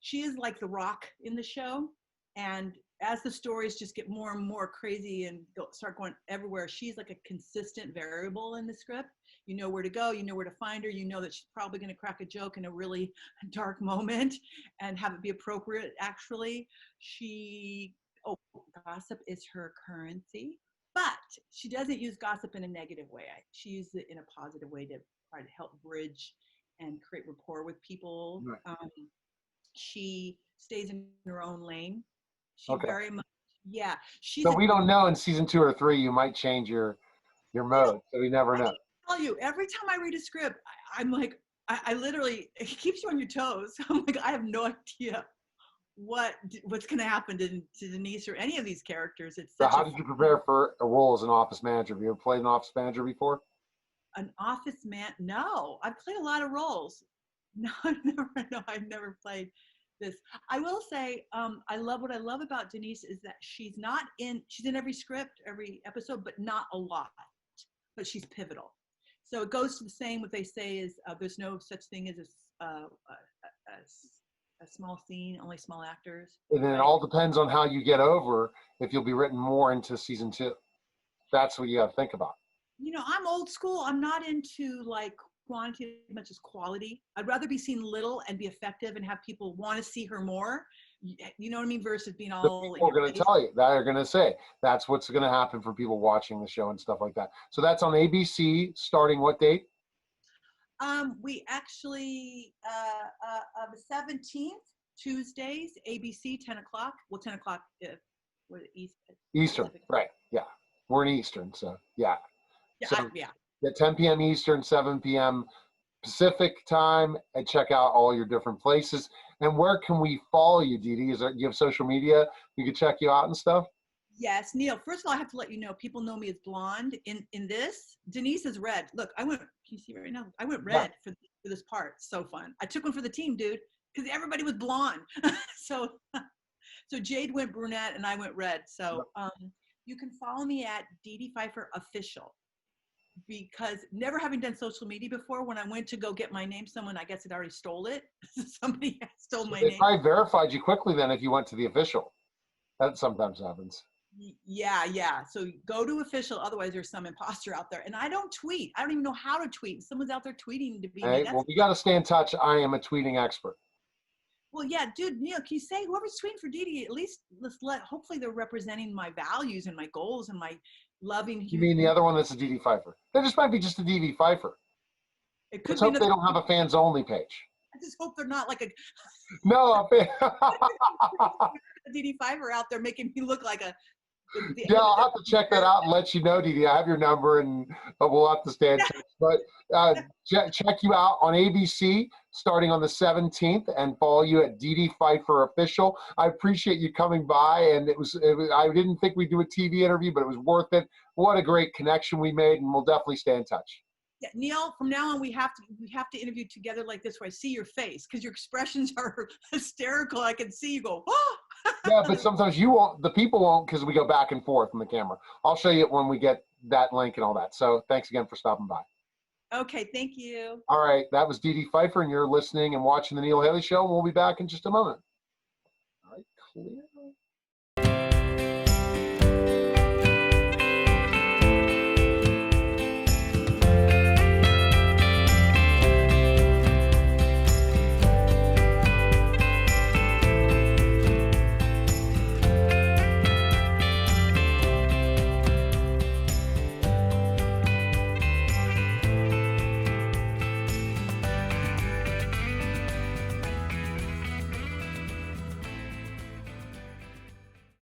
She is like the rock in the show. And as the stories just get more and more crazy and start going everywhere, she's like a consistent variable in the script. You know where to go, you know where to find her, you know that she's probably going to crack a joke in a really dark moment and have it be appropriate. Actually, gossip is her currency, but she doesn't use gossip in a negative way. She uses it in a positive way to try to help bridge and create rapport with people. Right. She stays in her own lane. She Okay. very much, yeah. So we don't know in season 2 or 3, you might change your mode. So we never know. I tell you, every time I read a script, I'm like, I literally, it keeps you on your toes. I'm like, I have no idea what's going to happen to Denise or any of these characters. So how did you prepare for a role as an office manager? Have you ever played an office manager before? An office man? No, I've played a lot of roles. No, I've never played this. I will say, what I love about Denise is that she's in every script, every episode, but not a lot, but she's pivotal. So it goes to the same, what they say is there's no such thing as a a small scene, only small actors. And then it all depends on how you get over if you'll be written more into season 2. That's what you got to think about. You know, I'm old school. I'm not into like quantity as much as quality. I'd rather be seen little and be effective and have people want to see her more. You know what I mean? Versus being The all. people are going to tell you, that are going to say that's what's going to happen for people watching the show and stuff like that. So that's on ABC starting what date? We actually the 17th, Tuesdays, ABC, 10 o'clock. Well, 10 o'clock. We're Eastern, right? Yeah, we're in Eastern, so yeah. Yeah, So yeah. at 10 p.m. Eastern, 7 p.m. Pacific time, and check out all your different places. And where can we follow you, Dee Dee? You have social media? We can check you out and stuff? Yes, Neil, first of all, I have to let you know, people know me as blonde. In this, Denise is red. Look, can you see right now? I went red for this part. So fun. I took one for the team, dude, because everybody was blonde. so Jade went brunette and I went red. So you can follow me at Dee Dee Pfeiffer Official. Because never having done social media before, when I went to go get my name, someone, I guess, had already stole it. Somebody stole my They name. probably verified you quickly then if you went to the official. That sometimes happens. Yeah. So go to official. Otherwise, there's some imposter out there. And I don't tweet. I don't even know how to tweet. Someone's out there tweeting to be Hey, me. well, we got to stay in touch. I am a tweeting expert. Well, yeah, dude, Neil, can you say whoever's tweeting for Dee Dee, at least hopefully they're representing my values and my goals and my loving. You mean the other one that's a Dee Dee Pfeiffer? There just might be just a Dee Dee Pfeiffer. It could Let's hope be they don't have a fans only page. I just hope they're not like a No, Dee Dee Pfeiffer out there making me look like a. yeah, I'll have to check that out and let you know, Dee Dee. I have your number, and we'll have to stay in touch. But check you out on ABC starting on the 17th, and follow you at Dee Dee Pfeiffer Official. I appreciate you coming by, and it was I didn't think we'd do a TV interview, but it was worth it. What a great connection we made, and we'll definitely stay in touch. Yeah, Neil, from now on we have to interview together like this, where I see your face, because your expressions are hysterical. I can see you go, oh. Yeah, but sometimes you won't. The people won't, because we go back and forth on the camera. I'll show you it when we get that link and all that. So thanks again for stopping by. Okay, thank you. All right, that was Dee Dee Pfeiffer, and you're listening and watching the Neil Haley Show. And we'll be back in just a moment. All right, clear.